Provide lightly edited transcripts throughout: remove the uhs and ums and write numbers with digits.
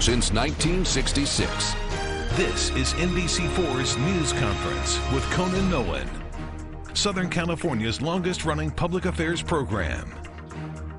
since 1966. This is NBC4's News Conference with Conan Nolan, Southern California's longest-running public affairs program.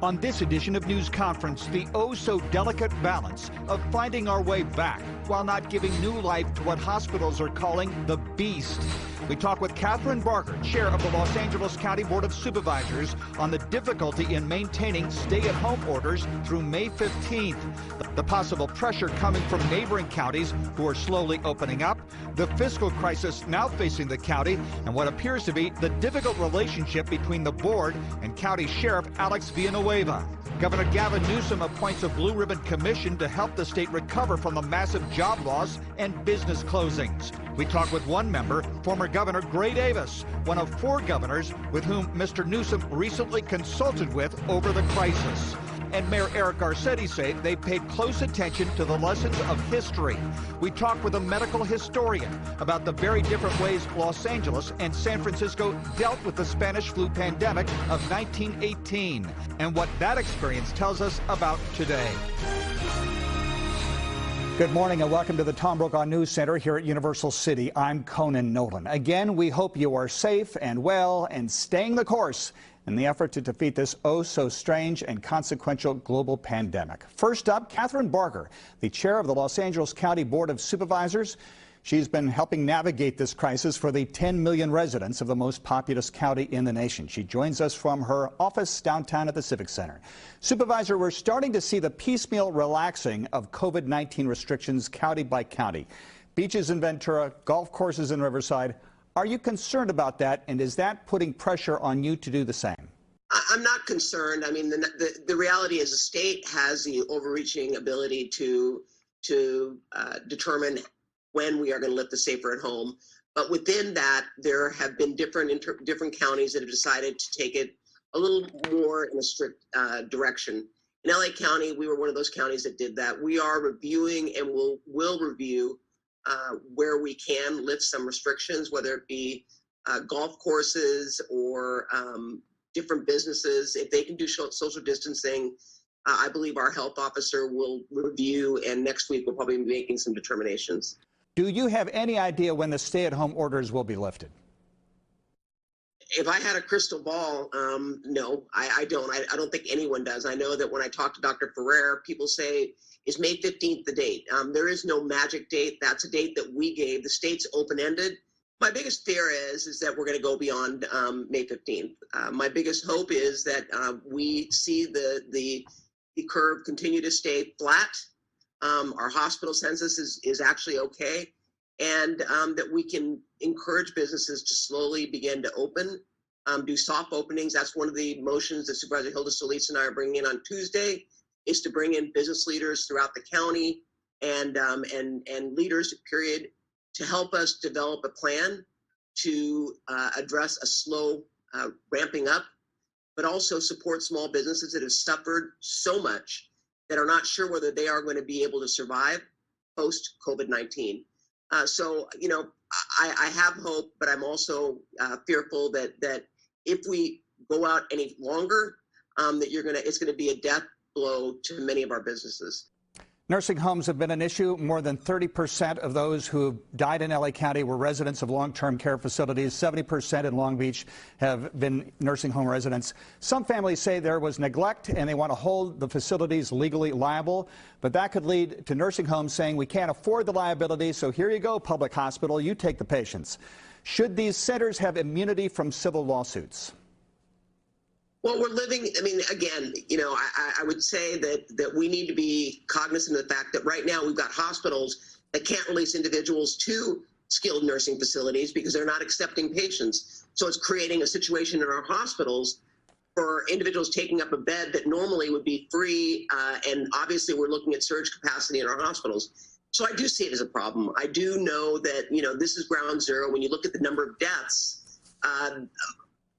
On this edition of News Conference, the oh-so-delicate balance of finding our way back while not giving new life to what hospitals are calling the beast. We talk with Kathryn Barger, chair of the Los Angeles County Board of Supervisors, on the difficulty in maintaining stay-at-home orders through May 15th, the possible pressure coming from neighboring counties who are slowly opening up, the fiscal crisis now facing the county, and what appears to be the difficult relationship between the board and County Sheriff Alex Villanueva. Governor Gavin Newsom appoints a Blue Ribbon Commission to help the state recover from the massive job loss and business closings. We talk with one member, former Governor Gray Davis, one of 4 governors with whom Mr. Newsom recently consulted with over the crisis. And Mayor Eric Garcetti say they paid close attention to the lessons of history. We talk with a medical historian about the very different ways Los Angeles and San Francisco dealt with the Spanish flu pandemic of 1918 and what that experience tells us about today. Good morning and welcome to the Tom Brokaw News Center here at Universal City. I'm Conan Nolan. Again, we hope you are safe and well and staying the course in the effort to defeat this oh-so-strange and consequential global pandemic. First up, Kathryn Barger, the chair of the Los Angeles County Board of Supervisors. She's been helping navigate this crisis for the 10 million residents of the most populous county in the nation. She joins us from her office downtown at the Civic Center. Supervisor, we're starting to see the piecemeal relaxing of COVID-19 restrictions county by county. Beaches in Ventura, golf courses in Riverside. Are you concerned about that, and is that putting pressure on you to do the same? I'm not concerned. I mean, the reality is the state has the overreaching ability to determine when we are going to lift the safer at home. But within that, there have been different counties that have decided to take it a little more in a strict direction. In LA County, we were one of those counties that did that. We are reviewing and will review where we can lift some restrictions, whether it be golf courses or different businesses. If they can do social distancing, I believe our health officer will review, and next week we'll probably be making some determinations. Do you have any idea when the stay-at-home orders will be lifted? If I had a crystal ball, no, I don't. I don't think anyone does. I know that when I talk to Dr. Ferrer, people say, is May 15th the date? There is no magic date. That's a date that we gave. The state's open-ended. My biggest fear is that we're going to go beyond May 15th. My biggest hope is that we see the curve continue to stay flat. Our hospital census is actually okay, and that we can encourage businesses to slowly begin to open, do soft openings. That's one of the motions that Supervisor Hilda Solis and I are bringing in on Tuesday, is to bring in business leaders throughout the county and leaders, period, to help us develop a plan to address a slow ramping up, but also support small businesses that have suffered so much that are not sure whether they are going to be able to survive post-COVID-19. So, you know, I have hope, but I'm also fearful that if we go out any longer, that it's going to be a death blow to many of our businesses. Nursing homes have been an issue. More than 30% of those who died in LA County were residents of long-term care facilities. 70% in Long Beach have been nursing home residents. Some families say there was neglect and they want to hold the facilities legally liable, but that could lead to nursing homes saying we can't afford the liability, so here you go, public hospital, you take the patients. Should these centers have immunity from civil lawsuits? Well, we're living, I mean, again, you know, I would say that we need to be cognizant of the fact that right now we've got hospitals that can't release individuals to skilled nursing facilities because they're not accepting patients. So it's creating a situation in our hospitals for individuals taking up a bed that normally would be free. And obviously we're looking at surge capacity in our hospitals. So I do see it as a problem. I do know that, you know, this is ground zero. When you look at the number of deaths,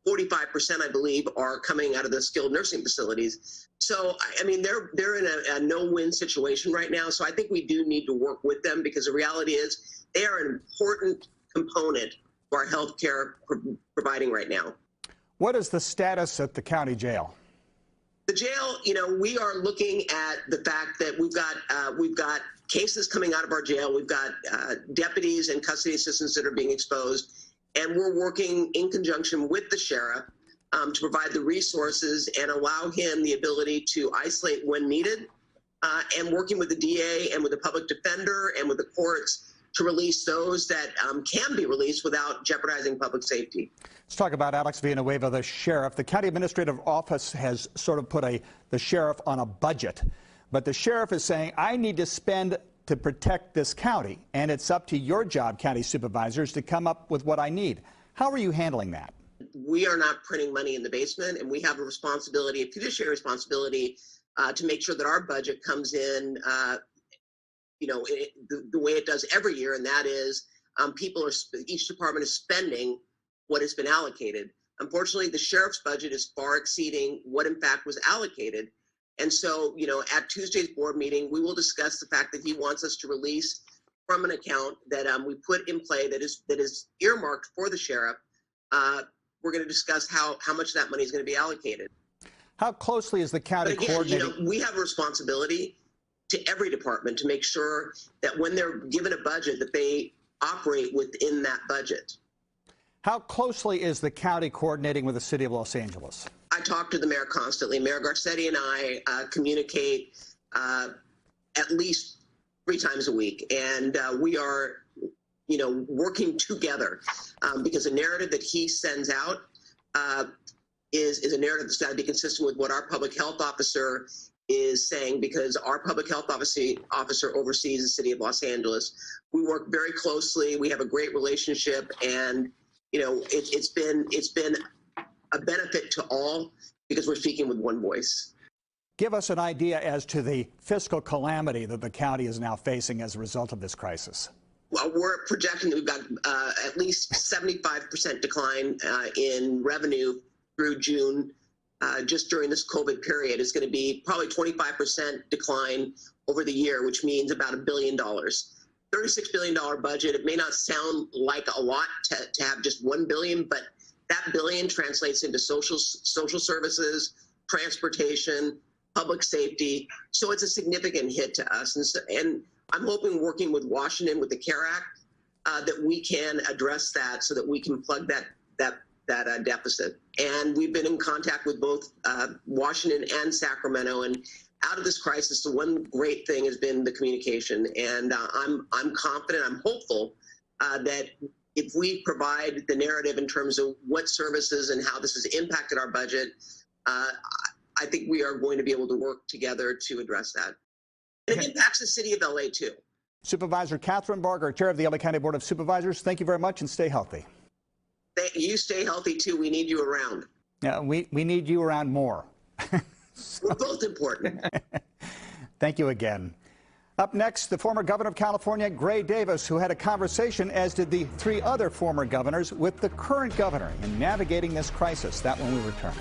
45%, I believe, are coming out of the skilled nursing facilities. So, I mean, they're in a no-win situation right now. So I think we do need to work with them because the reality is they are an important component of our health care providing right now. What is the status at the county jail? The jail, we are looking at the fact that we've got cases coming out of our jail. We've got deputies and custody assistants that are being exposed, and we're working in conjunction with the sheriff to provide the resources and allow him the ability to isolate when needed, and working with the DA and with the public defender and with the courts to release those that can be released without jeopardizing public safety. Let's talk about Alex Villanueva, the sheriff. The county administrative office has sort of put the sheriff on a budget, but the sheriff is saying, I need to spend to protect this county, and it's up to your job, county supervisors, to come up with what I need. How are you handling that? We are not printing money in the basement, and we have a responsibility, a fiduciary responsibility, to make sure that our budget comes in the way it does every year, and that is each department is spending what has been allocated. Unfortunately, the sheriff's budget is far exceeding what in fact was allocated. And so, at Tuesday's board meeting, we will discuss the fact that he wants us to release from an account that we put in play that is earmarked for the sheriff. We're going to discuss how much of that money is going to be allocated. How closely is the county coordinating? We have a responsibility to every department to make sure that when they're given a budget that they operate within that budget. How closely is the county coordinating with the city of Los Angeles? I talk to the mayor constantly. Mayor Garcetti and I communicate at least 3 times a week, and we are, working together because the narrative that he sends out is a narrative that's got to be consistent with what our public health officer is saying, because our public health officer oversees the city of Los Angeles. We work very closely. We have a great relationship, and it's been a benefit to all because we're speaking with one voice. Give us an idea as to the fiscal calamity that the county is now facing as a result of this crisis. Well, we're projecting that we've got at least 75% decline in revenue through June. Just during this COVID period. It's going to be probably 25% decline over the year, which means about $1 billion. $36 billion budget. It may not sound like a lot to have just $1 billion, but that billion translates into social services, transportation, public safety. So it's a significant hit to us. And I'm hoping, working with Washington with the CARE Act, that we can address that so that we can plug that deficit. And we've been in contact with both Washington and Sacramento. And out of this crisis, the one great thing has been the communication. And I'm confident, I'm hopeful that if we provide the narrative in terms of what services and how this has impacted our budget, I think we are going to be able to work together to address that. And it impacts the city of LA too. Supervisor Kathryn Barger, Chair of the LA County Board of Supervisors, thank you very much and stay healthy. You stay healthy too. We need you around. Yeah, we need you around more. We're both important. Thank you again. Up next, the former governor of California, Gray Davis, who had a conversation, as did the 3 other former governors, with the current governor in navigating this crisis. That when we return.